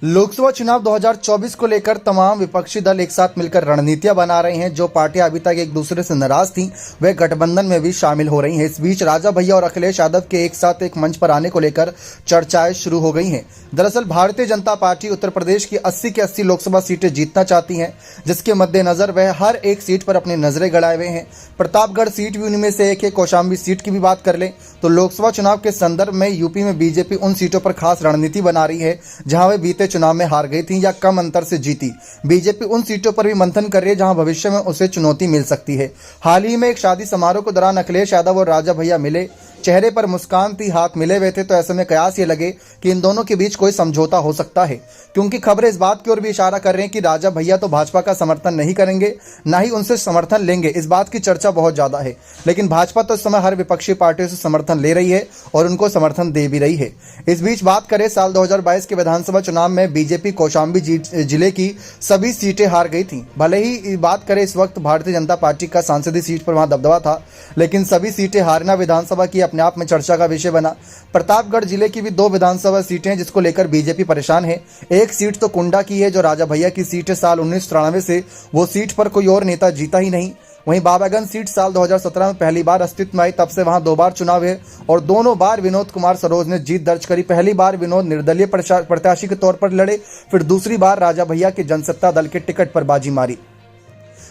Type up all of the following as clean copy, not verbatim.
लोकसभा चुनाव 2024 को लेकर तमाम विपक्षी दल एक साथ मिलकर रणनीतियां बना रहे हैं। जो पार्टियां अभी तक एक दूसरे से नाराज थीं, वे गठबंधन में भी शामिल हो रही हैं। इस बीच राजा भैया और अखिलेश यादव के एक साथ एक मंच पर आने को लेकर चर्चाएं शुरू हो गई हैं। दरअसल भारतीय जनता पार्टी उत्तर प्रदेश की 80 की 80 लोकसभा सीटें जीतना चाहती है, जिसके मद्देनजर वह हर एक सीट पर अपनी नजरें गड़ाए हुए हैं। प्रतापगढ़ सीट भी उनमें से एक है। कौशाम्बी सीट की भी बात कर लें तो लोकसभा चुनाव के संदर्भ में यूपी में बीजेपी उन सीटों पर खास रणनीति बना रही है जहां वे बीते चुनाव में हार गई थी या कम अंतर से जीती। बीजेपी उन सीटों पर भी मंथन कर रही है जहां भविष्य में उसे चुनौती मिल सकती है। हाल ही में एक शादी समारोह के दौरान अखिलेश यादव और राजा भैया मिले, चेहरे पर मुस्कान थी, हाथ मिले हुए थे। तो ऐसे में कयास ये लगे कि इन दोनों के बीच कोई समझौता हो सकता है, क्योंकि खबरें इस बात की ओर भी इशारा कर रहे हैं कि राजा भैया तो भाजपा का समर्थन नहीं करेंगे, ना ही उनसे समर्थन लेंगे। इस बात की चर्चा बहुत ज्यादा है, लेकिन भाजपा तो इस समय हर विपक्षी पार्टियों से समर्थन ले रही है और उनको समर्थन दे भी रही है। इस बीच बात करें साल 2022 के विधानसभा चुनाव में बीजेपी कौशाम्बी जिले की सभी सीटें हार गई थी। भले ही बात करें इस वक्त भारतीय जनता पार्टी का सांसदीय सीट पर वहां दबदबा था, लेकिन सभी सीटें हारना विधानसभा की अपने आप में चर्चा का विषय बना। प्रतापगढ़ जिले की भी 2 विधानसभा सीटें हैं जिसको लेकर बीजेपी परेशान है। एक सीट तो कुंडा की है जो राजा भैया की सीट है। साल 1993 से वो सीट पर कोई और नेता जीता ही नहीं। वहीं बाबागंज सीट साल 2017 में पहली बार अस्तित्व में आई, तब से वहां 2 बार चुनाव है और दोनों बार विनोद कुमार सरोज ने जीत दर्ज करी। पहली बार विनोद निर्दलीय प्रत्याशी के तौर पर लड़े, फिर दूसरी बार राजा भैया के जनसत्ता दल के टिकट पर बाजी मारी।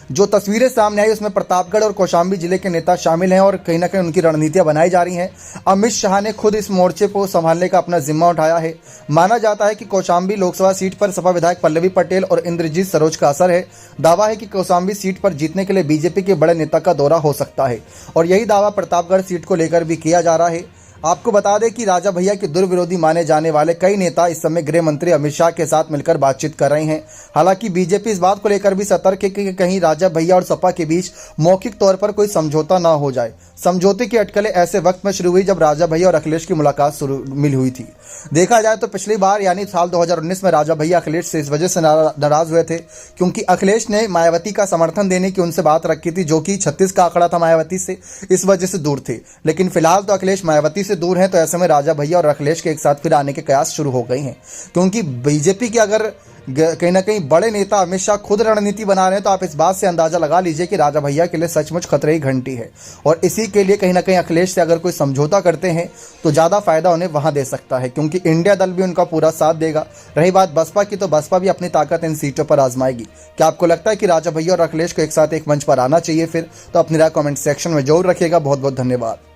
जो तस्वीरें सामने आई उसमें प्रतापगढ़ और कौशाम्बी जिले के नेता शामिल हैं और कहीं ना कहीं उनकी रणनीतियां बनाई जा रही हैं। अमित शाह ने खुद इस मोर्चे को संभालने का अपना जिम्मा उठाया है। माना जाता है कि कौशाम्बी लोकसभा सीट पर सपा विधायक पल्लवी पटेल और इंद्रजीत सरोज का असर है। दावा है कि कौशाम्बी सीट पर जीतने के लिए बीजेपी के बड़े नेता का दौरा हो सकता है और यही दावा प्रतापगढ़ सीट को लेकर भी किया जा रहा है। आपको बता दें कि राजा भैया के दुर्विरोधी माने जाने वाले कई नेता इस समय गृह मंत्री अमित शाह के साथ मिलकर बातचीत कर रहे हैं। हालांकि बीजेपी इस बात को लेकर भी सतर्क है कि कहीं राजा भैया और सपा के बीच मौखिक तौर पर कोई समझौता ना हो जाए। समझौते की अटकलें ऐसे वक्त में शुरू हुई जब राजा भैया और अखिलेश की मुलाकात मिल हुई थी। देखा जाए तो पिछली बार यानी साल 2019 में राजा भैया अखिलेश से इस वजह से नाराज हुए थे क्योंकि अखिलेश ने मायावती का समर्थन देने की उनसे बात रखी थी, जो कि 36 का आंकड़ा था मायावती से, इस वजह से दूर थे। लेकिन फिलहाल तो अखिलेश मायावती से दूर हैं, तो ऐसे में राजा भैया और अखिलेश के एक साथ फिर आने के कयास शुरू हो गए हैं। क्योंकि बीजेपी के अगर कहीं ना कहीं बड़े नेता अमित शाह खुद रणनीति बना रहे हैं, तो आप इस बात से अंदाजा लगा लीजिए कि राजा भैया के लिए सचमुच खतरे की घंटी है और इसी के लिए कहीं ना कहीं अखिलेश से अगर कोई समझौता करते हैं तो ज्यादा फायदा उन्हें वहां दे सकता है, क्योंकि इंडिया दल भी उनका पूरा साथ देगा। रही बात बसपा की, तो बसपा भी अपनी ताकत इन सीटों पर आजमाएगी। क्या आपको लगता है कि राजा भैया और अखिलेश को एक साथ एक मंच पर आना चाहिए? फिर तो अपनी राय कमेंट सेक्शन में जरूर रखिएगा। बहुत बहुत धन्यवाद।